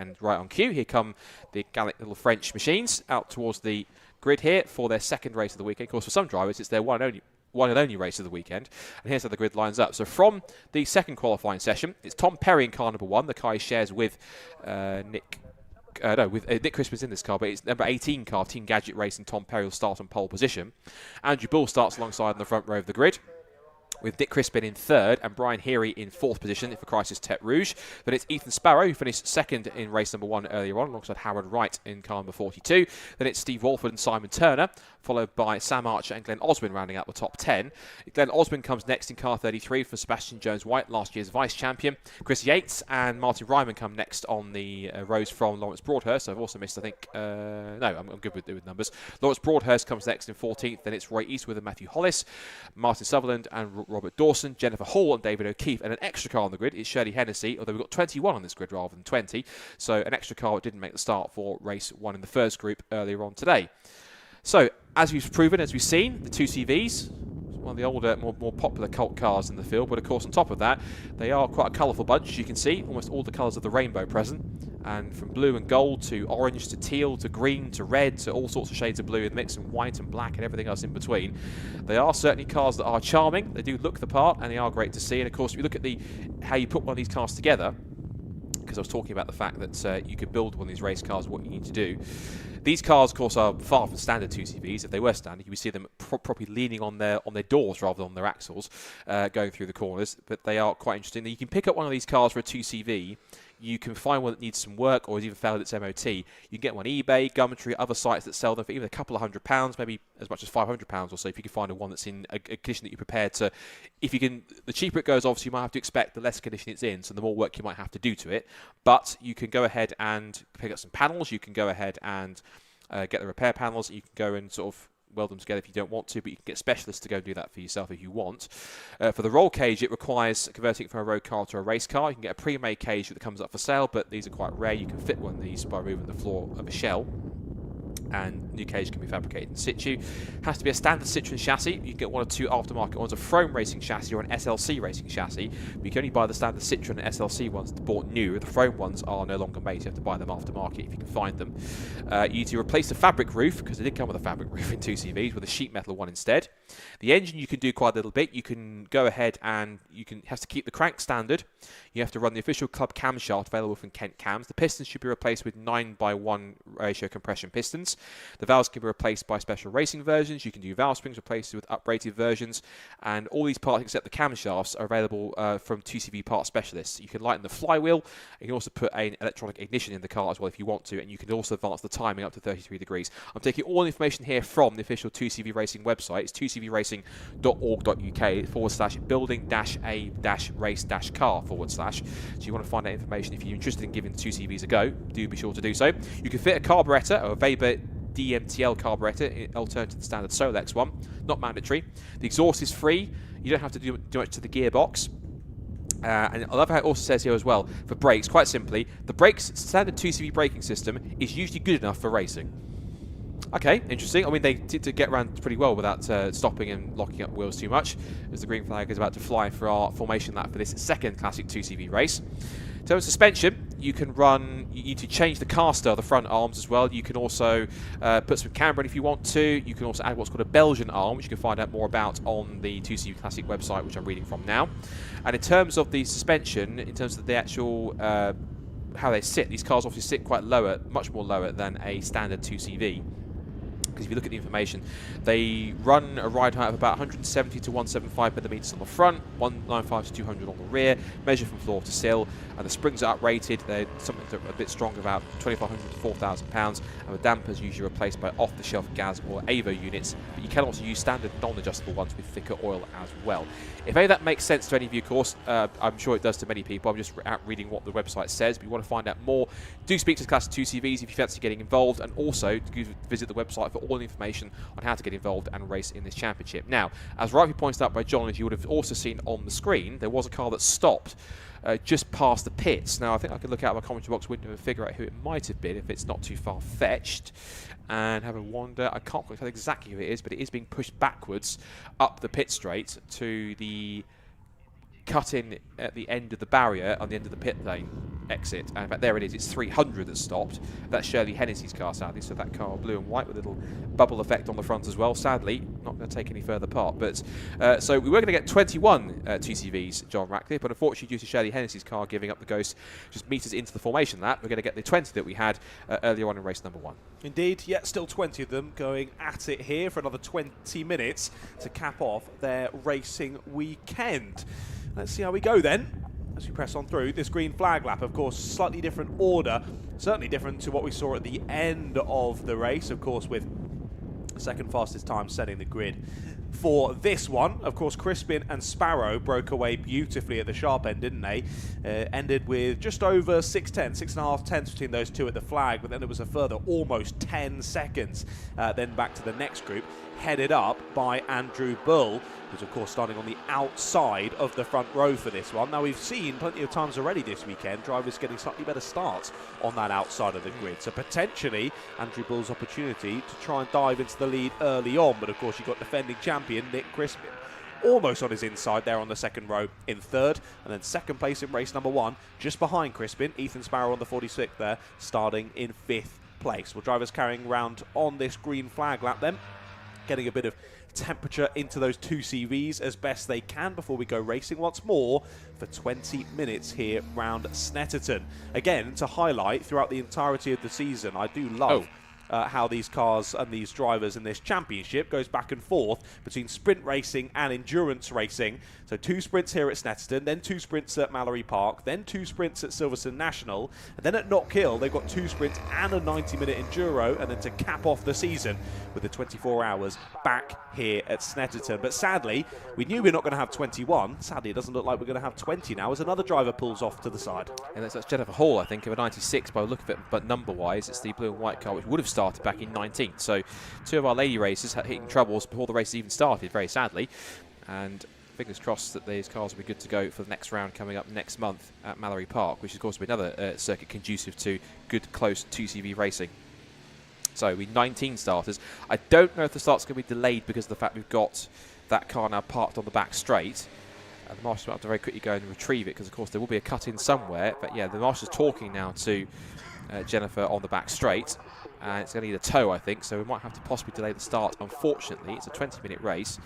And right on cue, here come the Gallic little French machines out towards the grid here for their second race of the weekend. Of course, for some drivers, it's their one and only race of the weekend. And here's how the grid lines up. So from the second qualifying session, it's Tom Perry in car number 1. The car he shares with Nick Crispin's in this car, but it's number 18 car, Team Gadget Racing. Tom Perry will start on pole position. Andrew Bull starts alongside in the front row of the grid, with Nick Crispin in 3rd and Brian Heary in 4th position for Crisis Tech Rouge. Then it's Ethan Sparrow, who finished 2nd in race number 1 earlier on, alongside Howard Wright in car number 42. Then it's Steve Walford and Simon Turner, followed by Sam Archer and Glenn Osborne rounding out the top 10. Glenn Osborne comes next in car 33 for Sebastian Jones-White, last year's vice champion. Chris Yates and Martin Ryman come next on the rows from Lawrence Broadhurst. So I've also missed, I think, no, I'm good with numbers. Lawrence Broadhurst comes next in 14th. Then it's Roy Eastwood and Matthew Hollis, Martin Sutherland and Robert Dawson, Jennifer Hall and David O'Keefe. And an extra car on the grid is Shirley Hennessy, although we've got 21 on this grid rather than 20. So an extra car didn't make the start for race 1 in the first group earlier on today. So, as we've proven, as we've seen, the 2CVs, one of the older, more popular cult cars in the field, but of course on top of that, they are quite a colourful bunch. You can see almost all the colours of the rainbow present, and from blue and gold to orange to teal to green to red to all sorts of shades of blue in the mix, and white and black and everything else in between. They are certainly cars that are charming, they do look the part, and they are great to see. And of course, if you look at how you put one of these cars together, because I was talking about the fact that you could build one of these race cars, what you need to do. These cars, of course, are far from standard 2CVs. If they were standard, you would see them properly leaning on their doors rather than on their axles, going through the corners. But they are quite interesting. You can pick up one of these cars for a 2CV. You can find one that needs some work or has even failed its MOT. You can get one on eBay, Gumtree, other sites that sell them for even a couple of £100, maybe as much as £500 or so, if you can find one that's in a condition that you're prepared to. If you can, the cheaper it goes, obviously you might have to expect the less condition it's in, so the more work you might have to do to it. But you can go ahead and pick up some panels. You can go ahead and get the repair panels. You can go and sort of weld them together if you don't want to, but you can get specialists to go and do that for yourself if you want. For the roll cage, it requires converting it from a road car to a race car. You can get a pre-made cage that comes up for sale, but these are quite rare. You can fit one of these by removing the floor of a shell, and new cage can be fabricated in situ. Has to be a standard Citroen chassis. You can get one or two aftermarket ones, a Frome racing chassis or an SLC racing chassis, but you can only buy the standard Citroen and SLC ones bought new. The Frome ones are no longer made, so you have to buy them aftermarket if you can find them. You need to replace the fabric roof, because they did come with a fabric roof in 2CVs, with a sheet metal one instead. The engine you can do quite a little bit. You can go ahead and have to keep the crank standard. You have to run the official club camshaft available from Kent Cams. The pistons should be replaced with 9:1 ratio compression pistons. The valves can be replaced by special racing versions. You can do valve springs replaced with uprated versions. And all these parts except the camshafts are available from 2CV part specialists. You can lighten the flywheel. You can also put an electronic ignition in the car as well if you want to. And you can also advance the timing up to 33 degrees. I'm taking all the information here from the official 2CV Racing website. It's 2cvracing.org.uk/building-a-race-car/. So you want to find that information if you're interested in giving 2CVs a go. Do be sure to do so. You can fit a carburettor or a Weber DMTL carburettor, alternative to the standard Solex one. Not mandatory. The exhaust is free. You don't have to do much to the gearbox. And I love how it also says here as well, for brakes, quite simply, the standard 2CV braking system is usually good enough for racing. Okay, interesting. I mean, they did to get around pretty well without stopping and locking up wheels too much, as the green flag is about to fly for our formation lap for this second Classic 2CV race. In terms of suspension, you need to change the caster of the front arms as well. You can also put some camber in if you want to. You can also add what's called a Belgian arm, which you can find out more about on the 2CV Classic website, which I'm reading from now. And in terms of the suspension, in terms of the actual how they sit, these cars obviously sit quite lower, much more lower than a standard 2CV. Because if you look at the information, they run a ride height of about 170 to 175 millimeters on the front, 195 to 200 on the rear, measure from floor to sill, and the springs are uprated. They're something a bit stronger, about 2,500 to 4,000 pounds, and the dampers usually replaced by off-the-shelf Gaz or Avo units, but you can also use standard non-adjustable ones with thicker oil as well. If any of that makes sense to any of you, of course, I'm sure it does to many people. I'm just out reading what the website says, but if you want to find out more, do speak to Class 2CVs if you fancy getting involved, and also visit the website for all the information on how to get involved and race in this championship. Now, as rightly pointed out by John, as you would have also seen on the screen, there was a car that stopped just past the pits. Now, I think I could look out my commentary box window and figure out who it might have been if it's not too far-fetched, and have a wander. I can't quite tell exactly who it is, but it is being pushed backwards up the pit straight to the cut-in at the end of the barrier on the end of the pit lane. exit. And in fact, there it is. It's 300 that's stopped. That's Shirley Hennessy's car, sadly. So that car, blue and white, with a little bubble effect on the front as well. Sadly, not going to take any further part. But so we were going to get 21 TCVs, John Ratcliffe, but unfortunately, due to Shirley Hennessy's car giving up the ghost just meters into the formation lap, we're going to get the 20 that we had earlier on in race number 1. Indeed, yet still 20 of them going at it here for another 20 minutes to cap off their racing weekend. Let's see how we go then as we press on through this green flag lap. Of course, slightly different order, certainly different to what we saw at the end of the race, of course, with the second fastest time setting the grid for this one. Of course, Crispin and Sparrow broke away beautifully at the sharp end, didn't they? Ended with just over 6.5 tenths between those two at the flag, but then there was a further almost 10 seconds then back to the next group, headed up by Andrew Bull, who's of course starting on the outside of the front row for this one. Now, we've seen plenty of times already this weekend drivers getting slightly better starts on that outside of the grid, so potentially Andrew Bull's opportunity to try and dive into the lead early on. But of course, you've got defending champion Nick Crispin almost on his inside there on the second row in third, and then second place in race number 1 just behind Crispin. Ethan Sparrow on the 46th there, starting in 5th place. Well, drivers carrying round on this green flag lap then, getting a bit of temperature into those 2 CVs as best they can before we go racing once more for 20 minutes here round Snetterton. Again, to highlight throughout the entirety of the season, I do love how these cars and these drivers in this championship goes back and forth between sprint racing and endurance racing. So 2 sprints here at Snetterton, then 2 sprints at Mallory Park, then 2 sprints at Silverstone National, and then at Knock Hill they've got 2 sprints and a 90-minute enduro, and then to cap off the season with the 24 hours back here at Snetterton. But sadly, we knew we're not going to have 21. Sadly, it doesn't look like we're going to have 20 now as another driver pulls off to the side. And that's Jennifer Hall, I think, of a 96 by the look of it, but number-wise, it's the blue and white car, which would have started back in 19th. So 2 of our lady racers had hitting troubles before the race even started, very sadly. And fingers crossed that these cars will be good to go for the next round coming up next month at Mallory Park, which of course will be another circuit conducive to good, close 2CV racing. So we 19 starters. I don't know if the start's going to be delayed because of the fact we've got that car now parked on the back straight. And the marshals will have to very quickly go and retrieve it because, of course, there will be a cut in somewhere. But yeah, the marshal's talking now to Jennifer on the back straight. And it's going to need a tow, I think, so we might have to possibly delay the start. Unfortunately, it's a 20-minute race.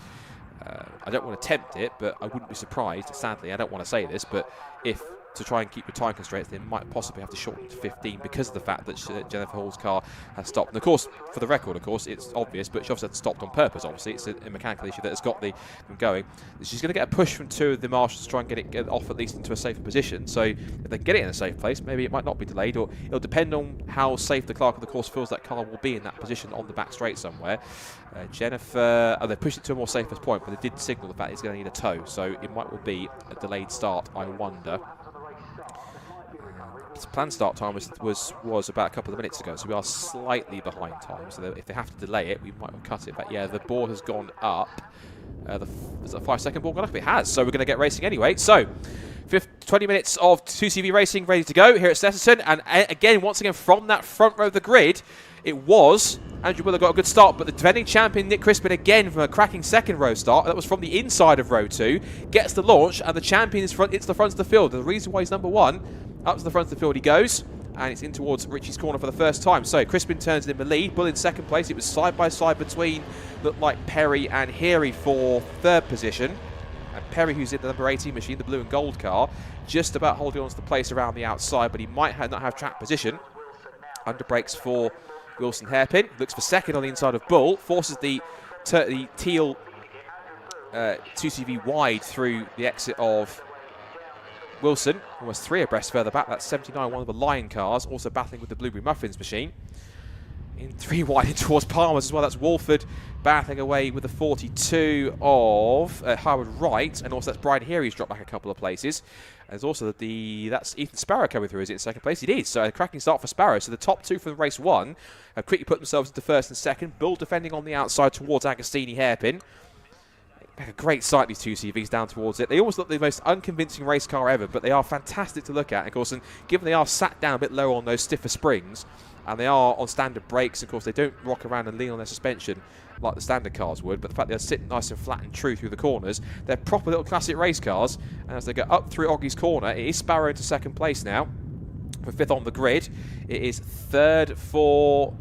I don't want to tempt it, but I wouldn't be surprised. Sadly, I don't want to say this, but if to try and keep the time constraints, they might possibly have to shorten to 15 because of the fact that Jennifer Hall's car has stopped. And of course, for the record, of course, it's obvious, but she obviously hasn't stopped on purpose, obviously. It's a mechanical issue that has got them going. She's going to get a push from 2 of the marshals to try and get off at least into a safer position. So if they can get it in a safe place, maybe it might not be delayed, or it'll depend on how safe the clerk of the course feels that car will be in that position on the back straight somewhere. Jennifer, they pushed it to a more safest point, but they did signal the fact it's going to need a tow. So it might well be a delayed start, I wonder. The planned start time was about a couple of minutes ago, so we are slightly behind time. So if they have to delay it, we might well cut it. But yeah, the board has gone up. Is that a 5-second board gone up? It has. So we're going to get racing anyway. So 20 minutes of 2CV racing ready to go here at Snetterton. And again, once again, from that front row of the grid, it was Andrew Willer got a good start, but the defending champion Nick Crispin again from a cracking second row start. That was from the inside of row 2. Gets the launch, and the champion is hits the front of the field. The reason why he's number 1. Up to the front of the field he goes, and it's in towards Richie's corner for the first time. So Crispin turns in the lead. Bull in second place. It was side by side between, looked like Perry and Heary for 3rd position. And Perry, who's in the number 18 machine, the blue and gold car, just about holding on to the place around the outside, but he might not have track position. Under brakes for Wilson Hairpin. Looks for second on the inside of Bull. Forces the teal 2CV wide through the exit of Wilson, almost 3 abreast further back. That's 79, one of the Lion cars, also battling with the Blueberry Muffins machine. In 3 wide in towards Palmer's as well. That's Walford battling away with the 42 of Howard Wright, and also that's Brian Heary who's dropped back a couple of places. There's also that's Ethan Sparrow coming through. Is it in second place? It is. So a cracking start for Sparrow. So the top 2 from race 1 have quickly put themselves into 1st and 2nd. Bull defending on the outside towards Agostini Hairpin. A great sight, these 2 CVs down towards it. They almost look the most unconvincing race car ever, but they are fantastic to look at. And of course, and given they are sat down a bit lower on those stiffer springs, and they are on standard brakes, of course, they don't rock around and lean on their suspension like the standard cars would, but the fact they're sitting nice and flat and true through the corners, they're proper little classic race cars. And as they go up through Oggie's corner, it is Sparrow into second place now. for 5th on the grid. It is 3rd for,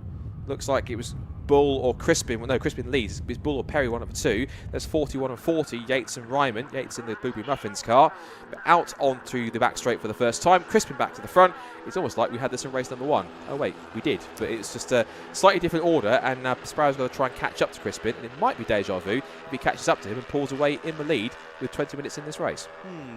looks like it was Bull or Crispin. Well, no, Crispin leads. It's Bull or Perry, one of the two. There's 41 and 40, Yates and Ryman. Yates in the Blueberry Muffins car. But out onto the back straight for the first time. Crispin back to the front. It's almost like we had this in race number 1. Oh, wait, we did. But it's just a slightly different order, and Sparrow's going to try and catch up to Crispin. And it might be deja vu if he catches up to him and pulls away in the lead with 20 minutes in this race.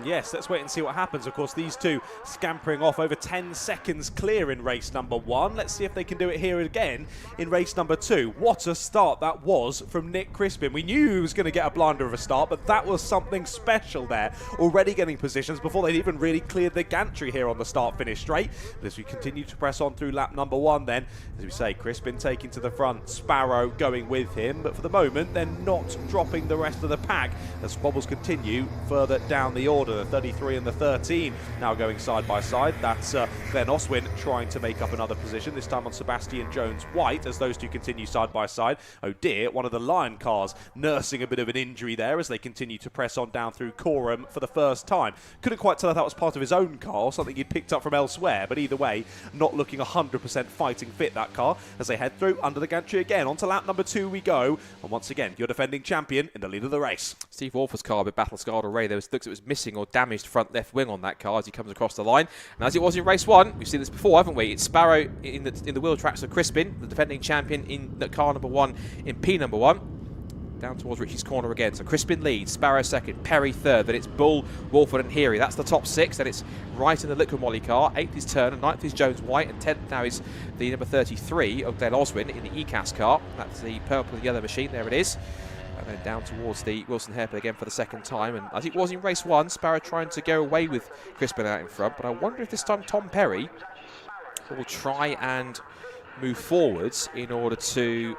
Yes, let's wait and see what happens. Of course, these two scampering off over 10 seconds clear in race number 1. Let's see if they can do it here again in race number 2. What a start that was from Nick Crispin. We knew he was going to get a blinder of a start, but that was something special there. Already getting positions before they'd even really cleared the gantry here on the start-finish straight. But as we continue to press on through lap number 1 then, as we say, Crispin taking to the front, Sparrow going with him. But for the moment, they're not dropping the rest of the pack as squabbles continue further down the order. The 33 and the 13 now going side by side. That's Glenn Oswin trying to make up another position, this time on Sebastian Jones-White, as those two continue side by side. Oh dear, one of the Lion cars nursing a bit of an injury there as they continue to press on down through Coram for the first time. Couldn't quite tell if that was part of his own car or something he'd picked up from elsewhere, but either way, not looking 100% fighting fit, that car, as they head through under the gantry again. On to lap number 2 we go, and once again, your defending champion in the lead of the race. Steve Wolfer's car, a bit battle-scarred already. There looks like it was missing or damaged front left wing on that car as he comes across the line. And as it was in race 1, we've seen this before, haven't we? It's Sparrow in the wheel tracks of Crispin, the defending champion in the car number 1 in P number 1. Down towards Richie's corner again. So Crispin leads, Sparrow second, Perry third. Then it's Bull, Wolford and Heary. That's the top 6. Then it's Wright in the Liquid Molly car. 8th is Turner, 9th is Jones-White, and 10th now is the number 33 of Glenn Oswin in the ECAS car. That's the purple and yellow machine. There it is. And then down towards the Wilson hairpin again for the second time. And as it was in race 1, Sparrow trying to go away with Crispin out in front. But I wonder if this time Tom Perry will try and move forwards in order to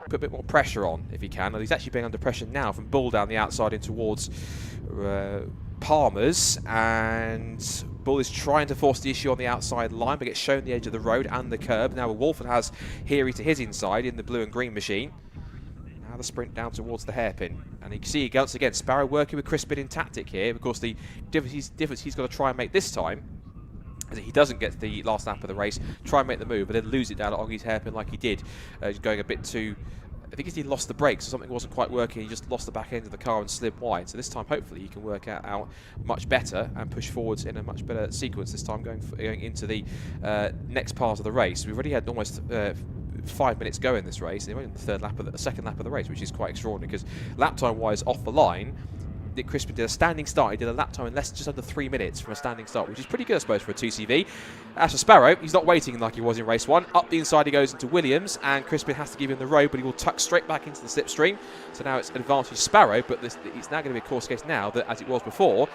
put a bit more pressure on if he can. And he's actually being under pressure now from Bull down the outside in towards Palmer's, and Bull is trying to force the issue on the outside line but gets shown the edge of the road and the curb. Now Wolford has Heary to his inside in the blue and green machine. Now the sprint down towards the hairpin, and you can see once again Sparrow working with Crispin in tactic here, because the difference he's got to try and make this time is that he doesn't get the last lap of the race, try and make the move, but then lose it down at Oggy's hairpin like he did, going a bit too. I think he lost the brakes, so something wasn't quite working. He just lost the back end of the car and slid wide. So this time, hopefully, he can work out much better and push forwards in a much better sequence this time, going into the next part of the race. We've already had almost 5 minutes go in this race. They're only on the second lap of the race, which is quite extraordinary because lap time-wise, off the line, Nick Crispin did a standing start. He did a lap time in just under 3 minutes from a standing start, which is pretty good, I suppose, for a 2CV. As for Sparrow, he's not waiting like he was in race 1. Up the inside he goes into Williams, and Crispin has to give him the road, but he will tuck straight back into the slipstream. So now it's advantage Sparrow, but it's now going to be a course case now that, as it was before,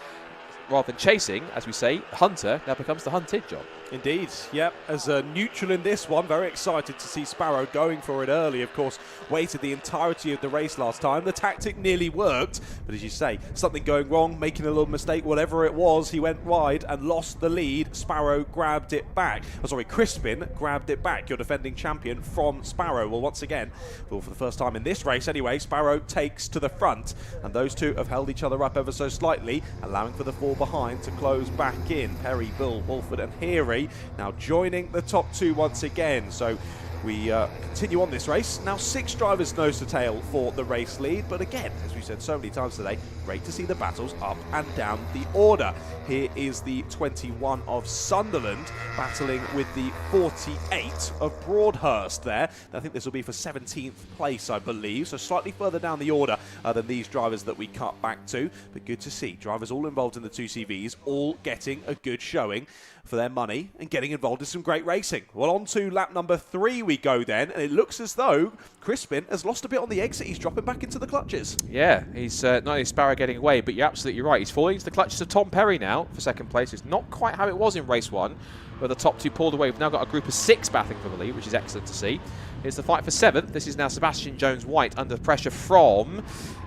rather than chasing, as we say, Hunter now becomes the hunted job. Indeed, yep. As a neutral in this one, very excited to see Sparrow going for it early. Of course, waited the entirety of the race last time. The tactic nearly worked, but as you say, something going wrong, making a little mistake, whatever it was, he went wide and lost the lead. Sparrow grabbed it back. Oh, sorry, Crispin grabbed it back, your defending champion, from Sparrow. Well, once again, well, for the first time in this race anyway, Sparrow takes to the front, and those two have held each other up ever so slightly, allowing for the four behind to close back in. Perry, Bill, Wolford and Heary now joining the top 2 once again. So we continue on this race. Now 6 drivers nose to tail for the race lead, but again, as we've said so many times today, great to see the battles up and down the order. Here is the 21 of Sunderland battling with the 48 of Broadhurst there. I think this will be for 17th place, I believe, so slightly further down the order than these drivers that we cut back to, but good to see drivers all involved in the 2CVs, all getting a good showing for their money and getting involved in some great racing. Well, on to lap number 3 we go then, and it looks as though Crispin has lost a bit on the exit. He's dropping back into the clutches. Yeah, he's not only Sparrow getting away, but you're absolutely right. He's falling into the clutches of Tom Perry now for second place. It's not quite how it was in race 1, where the top 2 pulled away. We've now got a group of 6 battling for the lead, which is excellent to see. Here's the fight for 7th. This is now Sebastian Jones-White under pressure from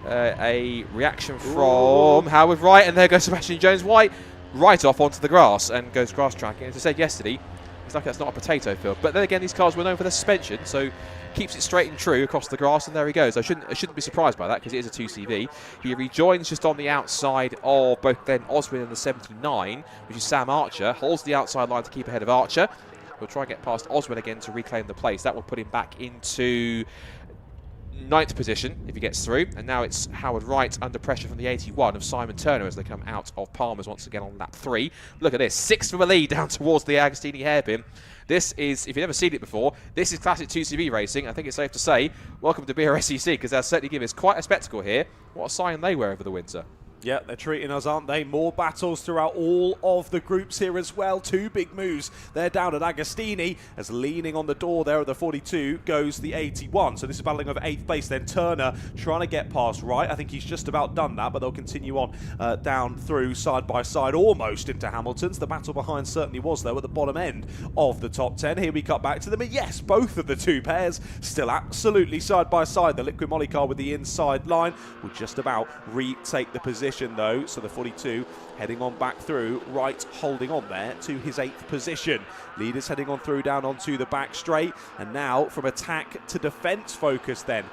a reaction from Howard Wright, and there goes Sebastian Jones-White right off onto the grass and goes grass tracking. As I said yesterday, It's like that's not a potato field. But then again, these cars were known for their suspension, so keeps it straight and true across the grass, and there he goes. I shouldn't be surprised by that because it is a 2CV. He rejoins just on the outside of both Glenn Oswin and the 79, which is Sam Archer. Holds the outside line to keep ahead of Archer. He'll try and get past Oswin again to reclaim the place. That will put him back into 9th position if he gets through. And now it's Howard Wright under pressure from the 81 of Simon Turner as they come out of Palmer's once again on lap 3. Look at this, 6th from a lead down towards the Agostini hairpin. This is, if you've never seen it before, this is classic 2CV racing. I think it's safe to say, welcome to BRSCC, because they'll certainly give us quite a spectacle here. What a sign they were over the winter. Yeah, they're treating us, aren't they? More battles throughout all of the groups here as well. 2 big moves. They're down at Agostini as leaning on the door there at the 42 goes the 81. So this is battling over 8th place. Then Turner trying to get past Wright. I think he's just about done that, but they'll continue on down through side by side almost into Hamilton's. The battle behind certainly was, though, at the bottom end of the top 10. Here we cut back to them. And yes, both of the 2 pairs still absolutely side by side. The Liquid Molly car with the inside line will just about retake the position, though, so the 42 heading on back through, Wright holding on there to his 8th position. Leaders heading on through down onto the back straight, and now from attack to defence focus then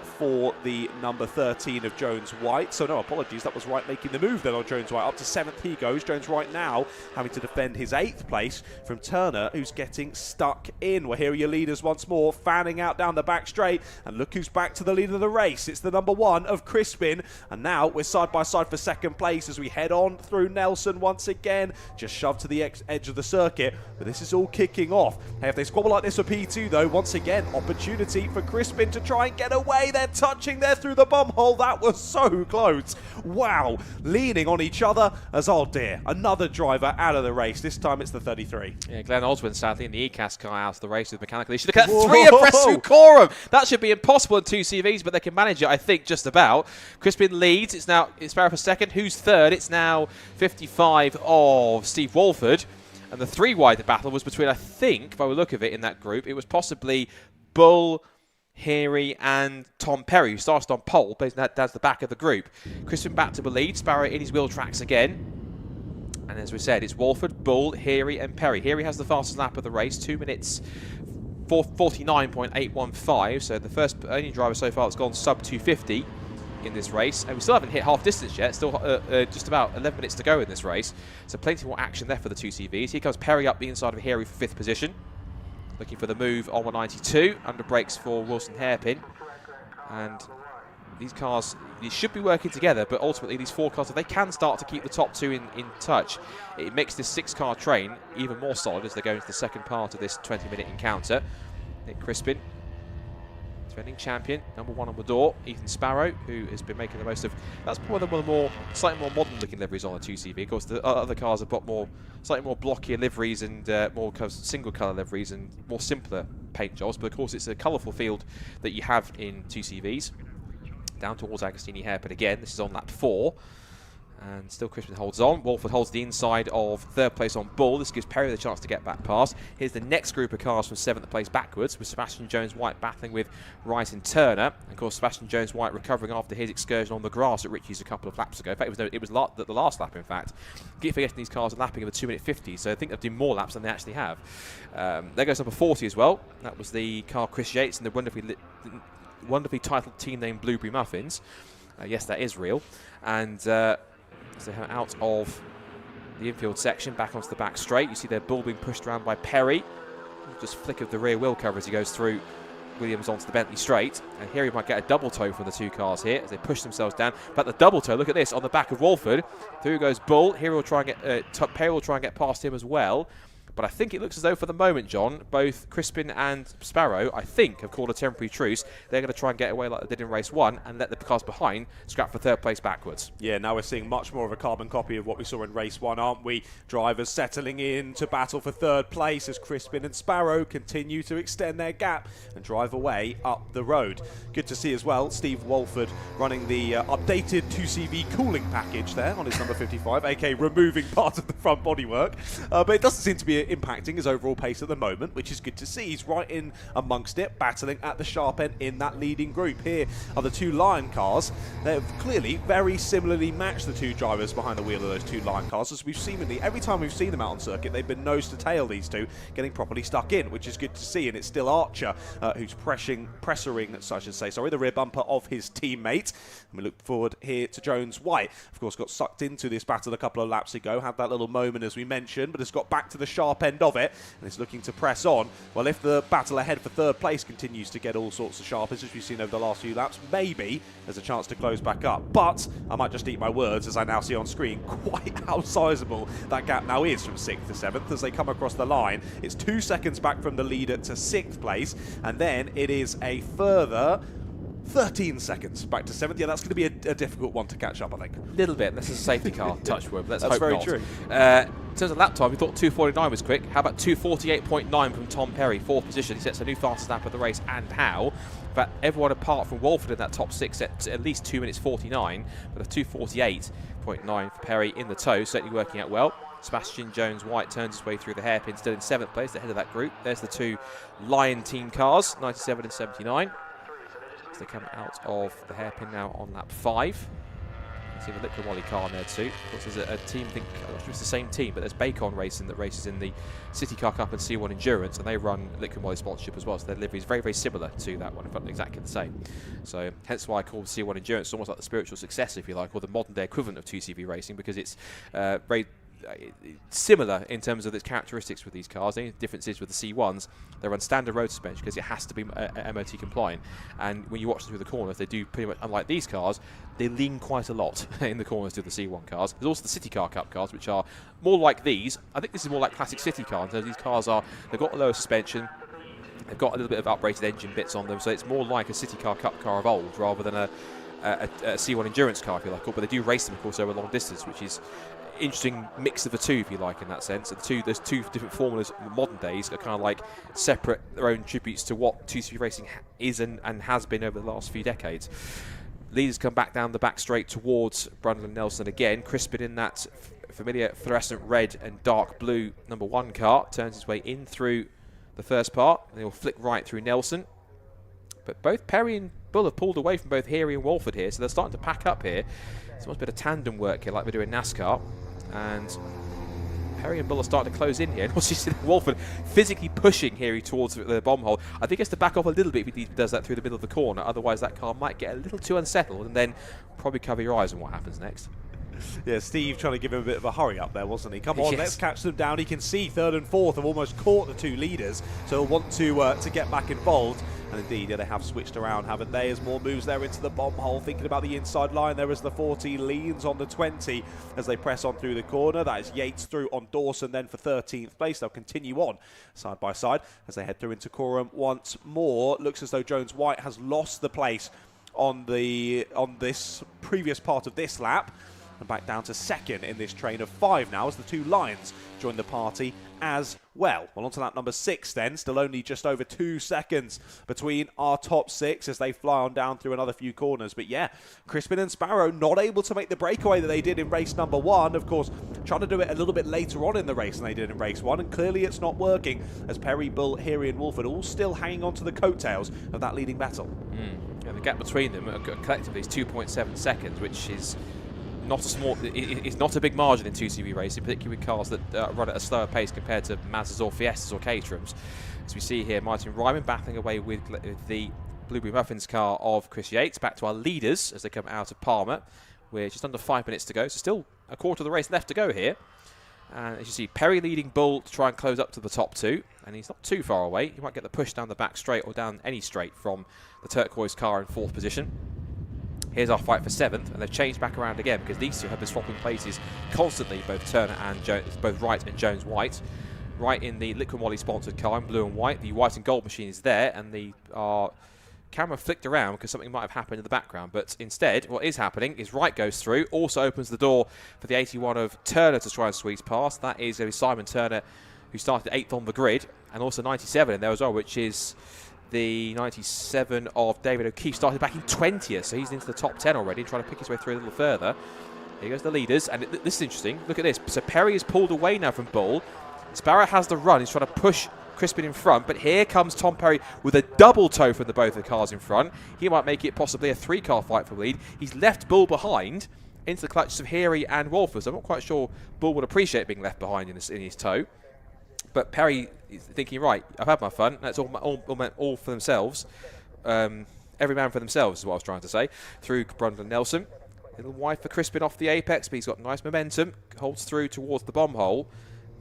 for the number 13 of Jones White. So no, apologies, that was Wright making the move then on Jones White. Up to 7th he goes. Jones White now having to defend his 8th place from Turner, who's getting stuck in. Well, here are your leaders once more, fanning out down the back straight, and look who's back to the lead of the race. It's the number 1 of Crispin, and now we're side by side for 2nd place as we head on through Nelson once again, just shoved to the edge of the circuit, but this is all kicking off. Hey, if they squabble like this for P2 though, once again, opportunity for Crispin to try and get away. They're touching there through the bum hole. That was so close. Wow, leaning on each other as, oh dear, another driver out of the race. This time it's the 33. Yeah, Glenn Oswin sadly in the ECAS car out of the race with mechanical issue. Look at 3 abreast Sucorum. That should be impossible in 2 CVs, but they can manage it, I think, just about. Crispin leads. It's now Sparrow for 2nd. Who's 3rd? It's now 55 of Steve Walford. And the 3 wide battle was between, I think, by the look of it in that group, it was possibly Bull, Heary and Tom Perry, who started on pole, but that's the back of the group. Crispin back to the lead, Sparrow in his wheel tracks again. And as we said, it's Walford, Bull, Heary and Perry. Heary has the fastest lap of the race, 2 minutes 49.815. So the only driver so far that's gone sub 250 in this race, and we still haven't hit half distance yet. Still just about 11 minutes to go in this race, so plenty more action there for the 2 CVs. Here comes Perry up the inside of Heary for 5th position, looking for the move on 192, under brakes for Wilson Hairpin. And these cars, these should be working together, but ultimately these 4 cars, if they can start to keep the top 2 in touch, it makes this 6-car train even more solid as they go into the second part of this 20-minute encounter. Nick Crispin, defending champion, number 1 on the door, Ethan Sparrow, who has been making the most of, that's probably one of the more, slightly more modern looking liveries on the 2CV. Of course, the other cars have got more, slightly more blockier liveries and more kind of single colour liveries and more simpler paint jobs, but of course it's a colourful field that you have in 2CVs. Down towards Agostini hairpin again, this is on lap 4. And still Crispin holds on. Walford holds the inside of 3rd place on Bull. This gives Perry the chance to get back past. Here's the next group of cars from 7th place backwards, with Sebastian Jones-White battling with Wright and Turner. And of course, Sebastian Jones-White recovering after his excursion on the grass at Ritchie's a couple of laps ago. In fact, it was the last lap, in fact. Keep forgetting these cars are lapping of a 2-minute 50, so I think they'll do more laps than they actually have. There goes number 40 as well. That was the car Chris Yates and the wonderfully titled team name Blueberry Muffins. Yes, that is real. And as they come out of the infield section, back onto the back straight, you see their Bull being pushed around by Perry. Just flick of the rear wheel cover as he goes through Williams onto the Bentley straight. And here he might get a double toe from the 2 cars here as they push themselves down. But the double toe, look at this, on the back of Walford. Through goes Bull. Here he'll try and get, Perry will try and get past him as well. But I think it looks as though for the moment, John, both Crispin and Sparrow, I think, have called a temporary truce. They're going to try and get away like they did in race 1 and let the cars behind scrap for 3rd place backwards. Yeah, now we're seeing much more of a carbon copy of what we saw in race 1, aren't we? Drivers settling in to battle for 3rd place as Crispin and Sparrow continue to extend their gap and drive away up the road. Good to see as well Steve Walford running the updated 2CV cooling package there on his number 55, aka removing part of the front bodywork. But it doesn't seem to be impacting his overall pace at the moment, which is good to see. He's right in amongst it, battling at the sharp end in that leading group. Here are the two Lion cars. They've clearly very similarly matched the two drivers behind the wheel of those two Lion cars, as we've seemingly, every time we've seen them out on circuit, they've been nose to tail, these two, getting properly stuck in, which is good to see. And it's still Archer who's pressuring, so I should say, the rear bumper of his teammate. And we look forward here to Jones White. Of course, got sucked into this battle a couple of laps ago, had that little moment as we mentioned, but has got back to the sharp end of it and is looking to press on. Well, if the battle ahead for third place continues to get all sorts of sharpers, as we've seen over the last few laps, maybe there's a chance to close back up. But I might just eat my words, as I now see on screen quite how sizable that gap now is from 6th to 7th as they come across the line. It's 2 seconds back from the leader to 6th place, and then it is a further 13 seconds back to 7th. Yeah, that's going to be a difficult one to catch up, I think. A little bit. This is a safety car, touch wood. Let's That's hope very not. true. In terms of lap time, we thought 2:49 was quick. How about 2:48.9 from Tom Perry, 4th position? He sets a new fastest lap of the race, and how. But everyone apart from Walford in that top 6 at least 2 minutes 49, but a 2:48.9 for Perry in the tow, certainly working out well. Sebastian Jones White turns his way through the hairpin, still in 7th place, the head of that group. There's the two Lion team cars, 97 and 79. They come out of the hairpin now on lap 5. You can see the Liquid Moly car on there too. Of course, there's a team, I'm not sure it's the same team, but there's Bacon Racing that races in the City Car Cup and C1 Endurance, and they run Liquid Moly sponsorship as well, so their livery is very, very similar to that one, in fact, exactly the same. So hence why I call C1 Endurance almost like the spiritual successor, if you like, or the modern day equivalent of 2CV Racing, because it's very similar in terms of its characteristics with these cars. The only difference is with the C1s, they run standard road suspension because it has to be MOT compliant. And when you watch them through the corners, they do pretty much, unlike these cars, they lean quite a lot in the corners to the C1 cars. There's also the City Car Cup cars, which are more like these. I think this is more like classic city cars. So these cars they've got a lower suspension, they've got a little bit of uprated engine bits on them, so it's more like a City Car Cup car of old rather than a C1 Endurance car, if you like. But they do race them, of course, over a long distance, which is interesting mix of the two, if you like, in that sense. And there's two different formulas in modern days that are kind of like separate their own tributes to what 2CV racing is and has been over the last few decades. Leaders come back down the back straight towards Brundle and Nelson again. Crispin in that familiar fluorescent red and dark blue number 1 car turns his way in through the first part, and he'll flick right through Nelson. But both Perry and Bull have pulled away from both Heary and Walford here, so they're starting to pack up here. There's almost a bit of tandem work here, like we do in NASCAR. And Perry and Bull are starting to close in here. And also you see Walford physically pushing Heary towards the bomb hole. I think he has to back off a little bit if he does that through the middle of the corner. Otherwise, that car might get a little too unsettled, and then probably cover your eyes on what happens next. Yeah, Steve trying to give him a bit of a hurry up there, wasn't he? Come on, yes. Let's catch them down. He can see 3rd and 4th have almost caught the two leaders, so he'll want to get back involved. And indeed, yeah, they have switched around, haven't they? As more moves there into the bomb hole, thinking about the inside line. There is the 40, leans on the 20 as they press on through the corner. That is Yates through on Dawson then for 13th place. They'll continue on side by side as they head through into Coram once more. Looks as though Jones White has lost the place on this previous part of this lap, and back down to 2nd in this train of 5 now as the two Lions join the party as well. Well, on to lap number 6 then. Still only just over 2 seconds between our top 6 as they fly on down through another few corners. But yeah, Crispin and Sparrow not able to make the breakaway that they did in race number 1. Of course, trying to do it a little bit later on in the race than they did in race 1. And clearly it's not working as Perry, Bull, Heary and Walford all still hanging on to the coattails of that leading battle. And the gap between them collectively is 2.7 seconds, which is not a small. It's not a big margin in 2CV racing, particularly with cars that run at a slower pace compared to Mazdas or Fiestas or Caterhams. As we see here, Martin Ryman battling away with the Blueberry Muffins car of Chris Yates. Back to our leaders as they come out of Palmer. We're just under 5 minutes to go, so still a quarter of the race left to go here. And as you see, Perry leading Bull to try and close up to the top 2, and he's not too far away. He might get the push down the back straight or down any straight from the turquoise car in 4th position. Here's our fight for 7th, and they've changed back around again because these two have been swapping places constantly, both Turner and both Wright and Jones White. Wright in the Liquid Moly sponsored car in blue and white. The white and gold machine is there, and the camera flicked around because something might have happened in the background. But instead, what is happening is Wright goes through, also opens the door for the 81 of Turner to try and squeeze past. That is going to be Simon Turner, who started 8th on the grid, and also 97 in there as well, which is the 97 of David O'Keefe, started back in 20th, so he's into the top 10 already, trying to pick his way through a little further. Here goes the leaders, and this is interesting. Look at this. So Perry is pulled away now from Bull. Sparrow has the run. He's trying to push Crispin in front, but here comes Tom Perry with a double toe for both the cars in front. He might make it possibly a 3-car fight for the lead. He's left Bull behind into the clutches of Heary and Wolfers. So I'm not quite sure Bull would appreciate being left behind in his toe. But Perry is thinking, right, I've had my fun. That's all for themselves. Every man for themselves is what I was trying to say. Through Brundle and Nelson. A little wide for Crispin off the apex, but he's got nice momentum. Holds through towards the bomb hole.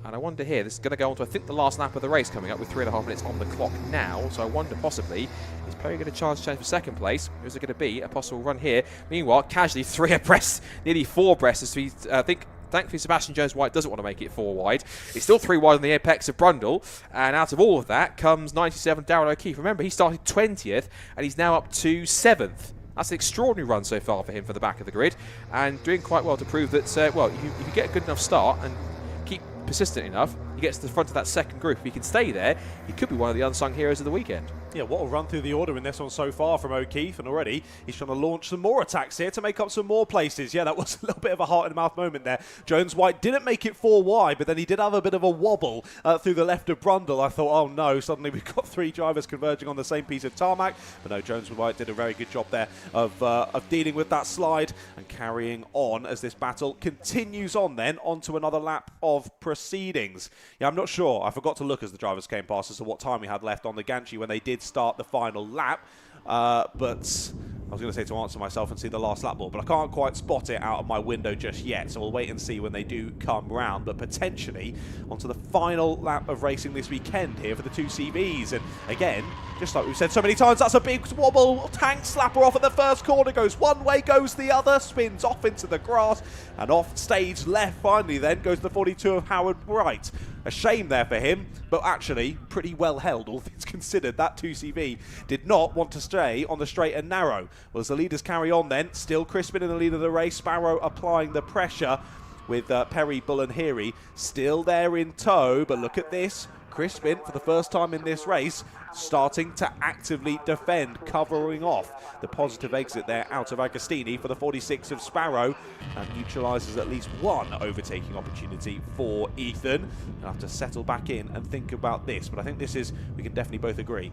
And I wonder here, this is going to go on to, I think, the last lap of the race coming up with 3.5 minutes on the clock now. So I wonder possibly, is Perry going to change for second place? Or is it going to be a possible run here? Meanwhile, casually 3 abreast, nearly 4 abreast. As I think, thankfully, Sebastian Jones-White doesn't want to make it 4 wide. It's still 3 wide on the apex of Brundle. And out of all of that comes 97 Darren O'Keefe. Remember, he started 20th and he's now up to 7th. That's an extraordinary run so far for him for the back of the grid. And doing quite well to prove that, well, if you get a good enough start and keep persistent enough, he gets to the front of that second group. If he can stay there, he could be one of the unsung heroes of the weekend. Yeah, what a run through the order in this one so far from O'Keefe, and already he's trying to launch some more attacks here to make up some more places. Yeah, that was a little bit of a heart-in-the-mouth moment there. Jones-White didn't make it 4 wide, but then he did have a bit of a wobble through the left of Brundle. I thought, oh no, suddenly we've got 3 drivers converging on the same piece of tarmac. But no, Jones-White did a very good job there of dealing with that slide and carrying on as this battle continues on then onto another lap of proceedings. Yeah, I'm not sure. I forgot to look as the drivers came past as to what time we had left on the gantry when they did start the final lap. But I was going to say to answer myself and see the last lap ball, but I can't quite spot it out of my window just yet, so we'll wait and see when they do come round. But potentially onto the final lap of racing this weekend here for the 2 CVs. And again, just like we've said so many times, that's a big wobble. Tank slapper off at the first corner, goes one way, goes the other, spins off into the grass, and off stage left finally then goes the 42 of Howard Wright. A shame there for him, but actually pretty well held, all things considered. That 2CV did not want to stray on the straight and narrow. Well, as the leaders carry on then, still Crispin in the lead of the race, Sparrow applying the pressure with Perry, Bull and Heary still there in tow, but look at this. Crispin, for the first time in this race, starting to actively defend, covering off the positive exit there out of Agostini for the 46 of Sparrow. And neutralises at least one overtaking opportunity for Ethan. He'll have to settle back in and think about this. But I think this is, we can definitely both agree,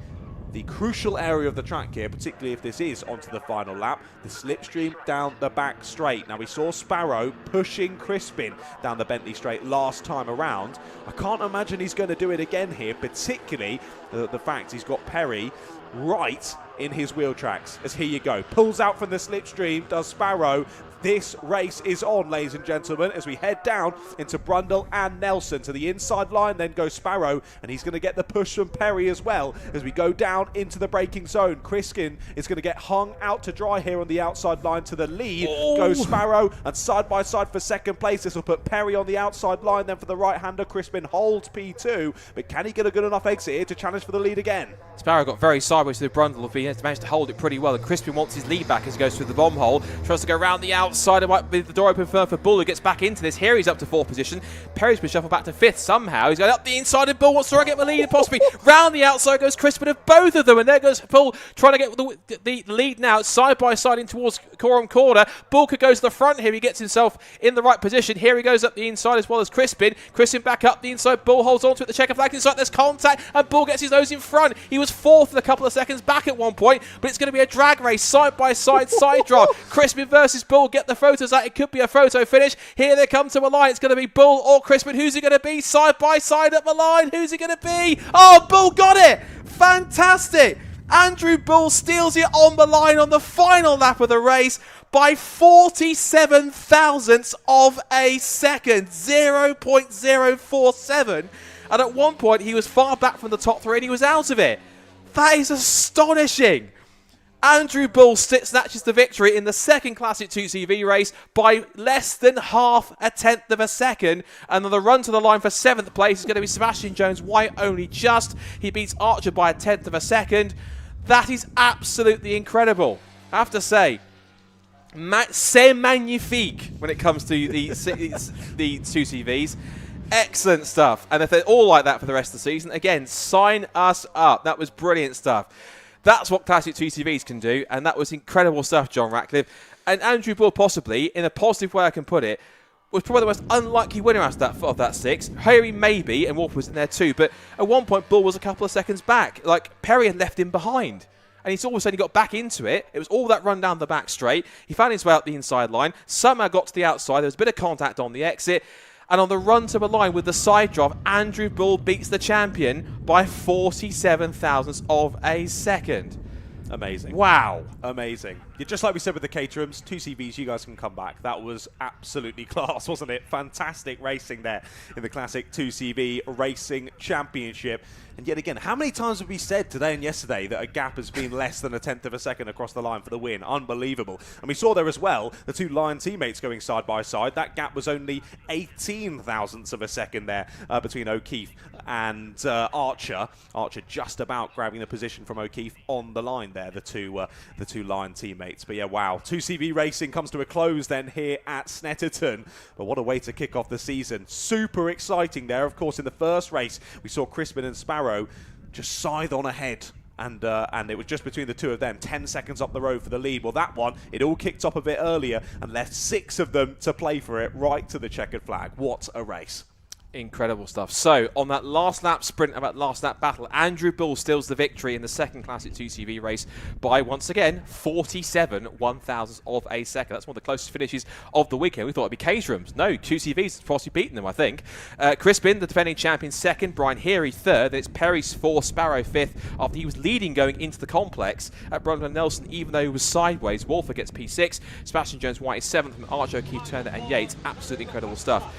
the crucial area of the track here, particularly if this is onto the final lap, the slipstream down the back straight. Now, we saw Sparrow pushing Crispin down the Bentley straight last time around. I can't imagine he's going to do it again here, particularly the fact he's got Perry right in his wheel tracks. As here you go, pulls out from the slipstream, does Sparrow. This race is on, ladies and gentlemen, as we head down into Brundle and Nelson. To the inside line, then goes Sparrow, and he's going to get the push from Perry as well. As we go down into the braking zone, Crispin is going to get hung out to dry here on the outside line. To the lead goes Sparrow, and side by side for second place. This will put Perry on the outside line, then for the right-hander, Crispin holds P2. But can he get a good enough exit here to challenge for the lead again? Sparrow got very sideways to the Brundle, but he has managed to hold it pretty well. And Crispin wants his lead back as he goes through the bomb hole. Tries to go around the outside. It might be the door open for Bull, who gets back into this. Here he's up to 4th position. Perry's been shuffled back to 5th somehow. He's going up the inside, and Bull wants to get the lead, possibly. Round the outside goes Crispin of both of them, and there goes Bull trying to get the lead now, side by side in towards Coram Corner. Bull could go to the front here. He gets himself in the right position. Here he goes up the inside as well as Crispin. Crispin back up the inside. Bull holds on to it. The checker flag inside. There's contact, and Bull gets his nose in front. He was 4th in a couple of seconds back at one point, but it's going to be a drag race, side by side, side drive. Crispin versus Bull. Get the photos out. It could be a photo finish. Here they come to a line. It's going to be Bull or Crispin. Who's it going to be? Side by side at the line. Who's it going to be? Oh, Bull got it. Fantastic. Andrew Bull steals it on the line on the final lap of the race by 47 thousandths of a second. 0.047. And at one point, he was far back from the top 3 and he was out of it. That is astonishing. Andrew Bull snatches the victory in the second Classic 2CV race by less than half a tenth of a second. And the run to the line for 7th place is going to be Sebastian Jones-White only just. He beats Archer by a tenth of a second. That is absolutely incredible. I have to say, c'est magnifique when it comes to the 2CVs. Excellent stuff. And if they're all like that for the rest of the season, again, sign us up. That was brilliant stuff. That's what Classic 2CVs can do, and that was incredible stuff, John Ratcliffe. And Andrew Bull, possibly, in a positive way I can put it, was probably the most unlikely winner out of that 6. Harry maybe, and Wolf was in there too, but at one point Bull was a couple of seconds back. Like, Perry had left him behind. And he's all of a sudden got back into it. It was all that run down the back straight. He found his way out the inside line, somehow got to the outside. There was a bit of contact on the exit. And on the run to the line with the side drop, Andrew Bull beats the champion by 47 thousandths of a second. Amazing. Wow. Amazing. Yeah, just like we said with the Caterhams, 2 CVs, you guys can come back. That was absolutely class, wasn't it? Fantastic racing there in the Classic 2CV Racing Championship. And yet again, how many times have we said today and yesterday that a gap has been less than a tenth of a second across the line for the win? Unbelievable. And we saw there as well, the 2 Lion teammates going side by side. That gap was only 18 thousandths of a second there between O'Keefe and Archer. Archer just about grabbing the position from O'Keefe on the line there, the two Lion teammates. But yeah, wow. 2CV Racing comes to a close then here at Snetterton. But what a way to kick off the season. Super exciting there. Of course, in the first race, we saw Crispin and Sparrow just scythe on ahead. And it was just between the two of them, 10 seconds up the road for the lead. Well, that one, it all kicked off a bit earlier and left 6 of them to play for it right to the checkered flag. What a race. Incredible stuff. So, on that last lap sprint and that last lap battle, Andrew Bull steals the victory in the second Classic 2CV race by, once again, 47 1,000ths of a second. That's one of the closest finishes of the weekend. We thought it'd be Caterhams. No, 2CV's possibly beaten them, I think. Crispin, the defending champion, second. Brian Heary, third. Then it's Perry's fourth, Sparrow fifth, after he was leading going into the complex. At Brundle Nelson, even though he was sideways, Wolfer gets P6. Sebastian Jones-White is seventh, and Archer, O'Keefe, Turner and Yates. Absolutely incredible stuff.